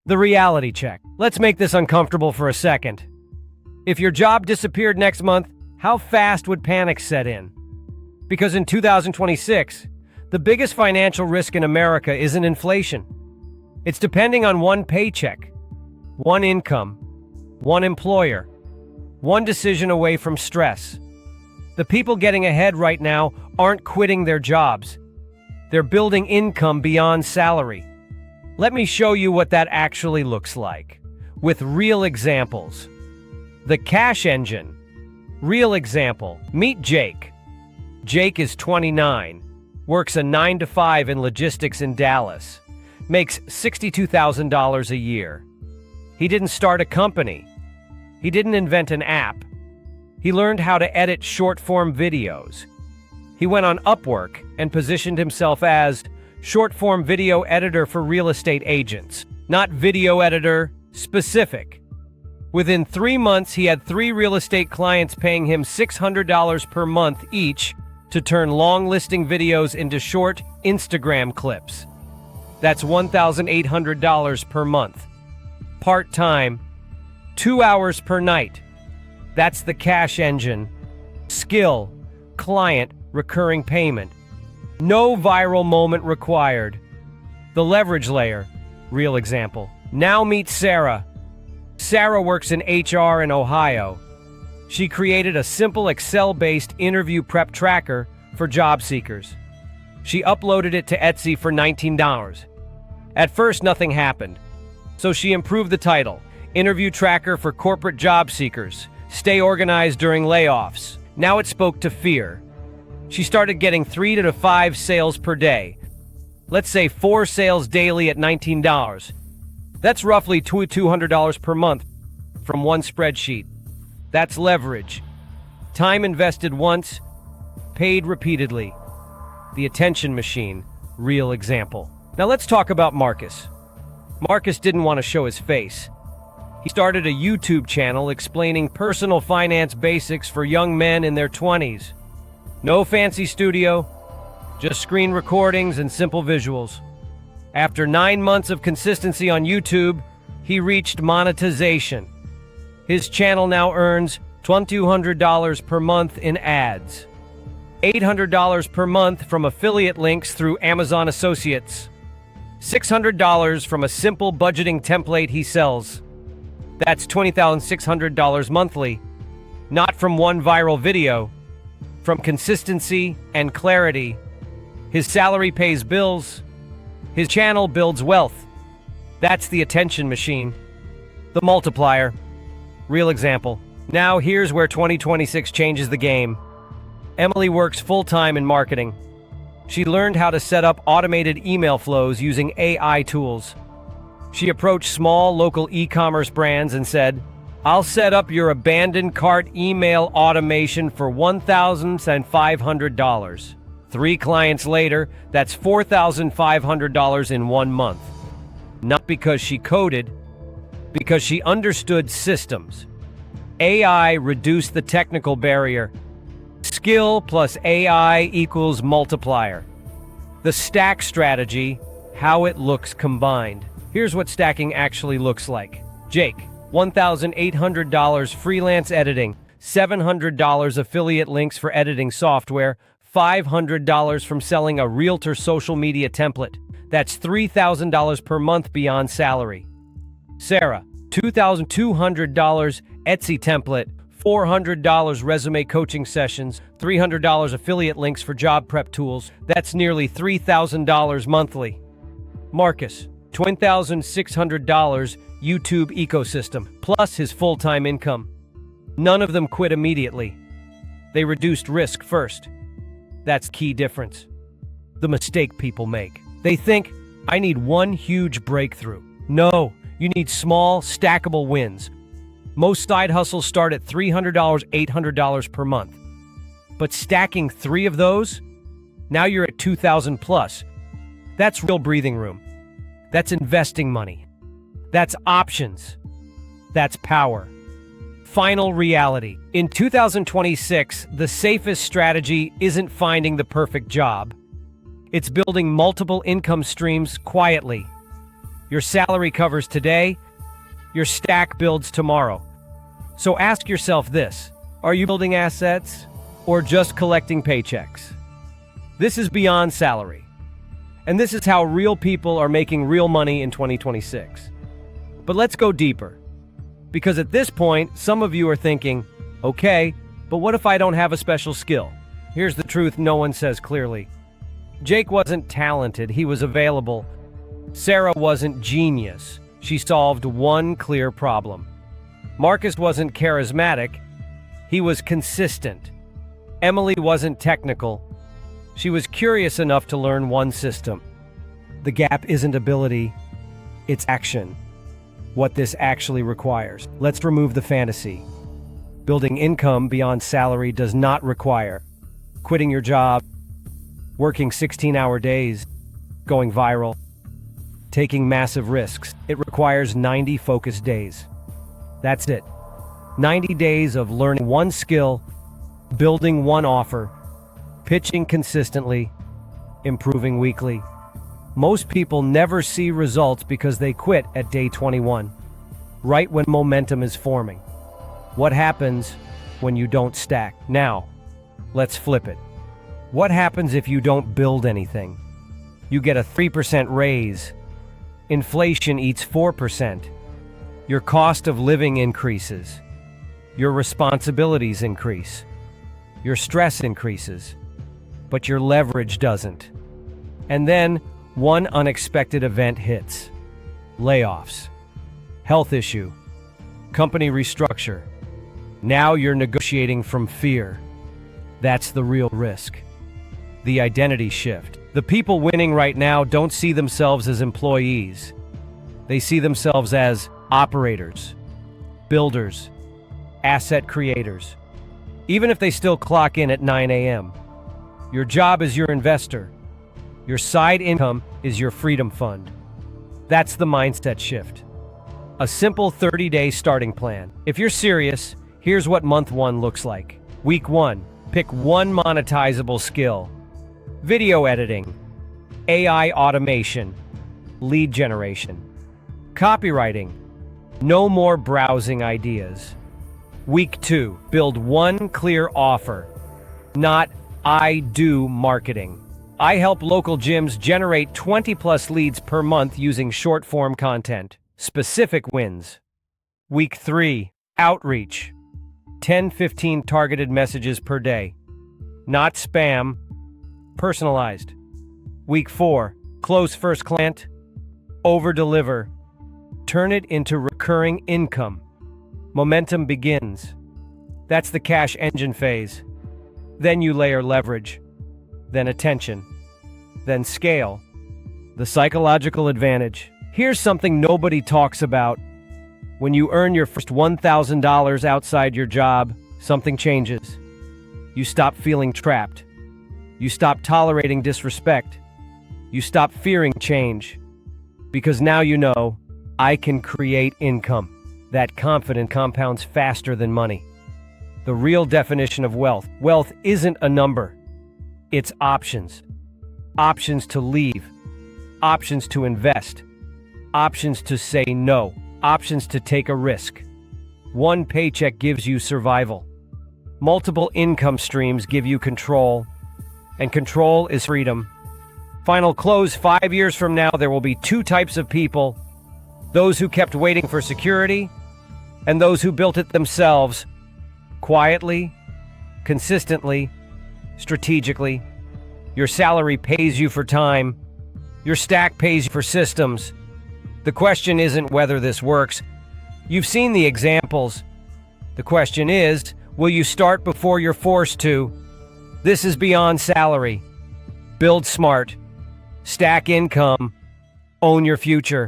The reality check. Let's make this uncomfortable for a second. If your job disappeared next month, how fast would panic set in? Because in 2026, the biggest financial risk in America isn't inflation. It's depending on one paycheck, one income, one employer, one decision away from stress. The people getting ahead right now aren't quitting their jobs. They're building income beyond salary. Let me show you what that actually looks like, with real examples. The cash engine. Real example. Meet Jake. Jake is 29, works a 9-to-5 in logistics in Dallas, makes $62,000 a year. He didn't start a company. He didn't invent an app. He learned how to edit short-form videos. He went on Upwork and positioned himself as short-form video editor for real estate agents, not video editor specific. Within 3 months, he had 3 real estate clients paying him $600 per month each to turn long listing videos into short Instagram clips. That's $1,800 per month. Part-time, 2 hours per night. That's the cash engine. Skill, client, recurring payment. No viral moment required. The leverage layer. Real example. Now meet Sarah. Sarah works in HR in Ohio. She created a simple Excel-based interview prep tracker for job seekers. She uploaded it to Etsy for $19. At first, nothing happened. So she improved the title, Interview Tracker for Corporate Job Seekers. Stay organized during layoffs. Now it spoke to fear. She started getting 3 to 5 sales per day. Let's say 4 sales daily at $19. That's roughly $200 per month from one spreadsheet. That's leverage. Time invested once, paid repeatedly. The attention machine, real example. Now let's talk about Marcus. Marcus didn't want to show his face. He started a YouTube channel explaining personal finance basics for young men in their 20s. No fancy studio, just screen recordings and simple visuals. After 9 months of consistency on YouTube, he reached monetization. His channel now earns $2,200 per month in ads, $800 per month from affiliate links through Amazon Associates, $600 from a simple budgeting template he sells. That's $20,600 monthly, not from one viral video, from consistency and clarity. His salary pays bills. His channel builds wealth. That's the attention machine. The multiplier. Real example. Now here's where 2026 changes the game. Emily works full-time in marketing. She learned how to set up automated email flows using AI tools. She approached small local e-commerce brands and said, "I'll set up your abandoned cart email automation for $1,500. 3 clients later, that's $4,500 in 1 month. Not because she coded, because she understood systems. AI reduced the technical barrier. Skill plus AI equals multiplier. The stack strategy, how it looks combined. Here's what stacking actually looks like. Jake, $1,800 freelance editing, $700 affiliate links for editing software, $500 from selling a realtor social media template. That's $3,000 per month beyond salary. Sarah, $2,200 Etsy template, $400 resume coaching sessions, $300 affiliate links for job prep tools. That's nearly $3,000 monthly. Marcus, $20,600 YouTube ecosystem, plus his full-time income. None of them quit immediately. They reduced risk first. That's key difference. The mistake people make. They think, I need one huge breakthrough. No, you need small, stackable wins. Most side hustles start at $300, $800 per month. But stacking 3 of those, now you're at 2,000 plus. That's real breathing room. That's investing money. That's options. That's power. Final reality. In 2026, the safest strategy isn't finding the perfect job. It's building multiple income streams quietly. Your salary covers today, your stack builds tomorrow. So ask yourself this: are you building assets or just collecting paychecks? This is beyond salary. And this is how real people are making real money in 2026. But let's go deeper. Because at this point, some of you are thinking, okay, but what if I don't have a special skill? Here's the truth no one says clearly. Jake wasn't talented, he was available. Sarah wasn't genius, she solved one clear problem. Marcus wasn't charismatic, he was consistent. Emily wasn't technical, she was curious enough to learn one system. The gap isn't ability, it's action. What this actually requires. Let's remove the fantasy. Building income beyond salary does not require quitting your job, working 16-hour days, going viral, taking massive risks. It requires 90 focused days. That's it. 90 days of learning one skill, building one offer, pitching consistently, improving weekly. Most people never see results because they quit at day 21, right when momentum is forming. What happens when you don't stack? Now, let's flip it. What happens if you don't build anything? You get a 3% raise. Inflation eats 4%. Your cost of living increases. Your responsibilities increase. Your stress increases. But your leverage doesn't. And then, one unexpected event hits. Layoffs. Health issue. Company restructure. Now you're negotiating from fear. That's the real risk. The identity shift. The people winning right now don't see themselves as employees. They see themselves as operators, builders, asset creators. Even if they still clock in at 9 a.m. Your job is your investor. Your side income is your freedom fund. That's the mindset shift. A simple 30-day starting plan. If you're serious, here's what month 1 looks like. Week 1, pick one monetizable skill. Video editing, AI automation, lead generation. Copywriting, no more browsing ideas. Week 2, build one clear offer, not I do marketing. I help local gyms generate 20+ leads per month using short-form content. Specific wins. Week 3, outreach. 10-15 targeted messages per day. Not spam, personalized. Week 4, close first client. Over-deliver. Turn it into recurring income. Momentum begins. That's the cash engine phase. Then you layer leverage. Then attention, then scale. The psychological advantage. Here's something nobody talks about. When you earn your first $1,000 outside your job, something changes. You stop feeling trapped. You stop tolerating disrespect. You stop fearing change. Because now you know, I can create income. That confidence compounds faster than money. The real definition of wealth. Wealth isn't a number. It's options. Options to leave. Options to invest. Options to say no. Options to take a risk. One paycheck gives you survival. Multiple income streams give you control. And control is freedom. Final close: 5 years from now, there will be 2 types of people. Those who kept waiting for security, and those who built it themselves. Quietly, consistently, strategically. Your salary pays you for time. Your stack pays you for systems. The question isn't whether this works. You've seen the examples. The question is, will you start before you're forced to? This is beyond salary. Build smart. Stack income. Own your future.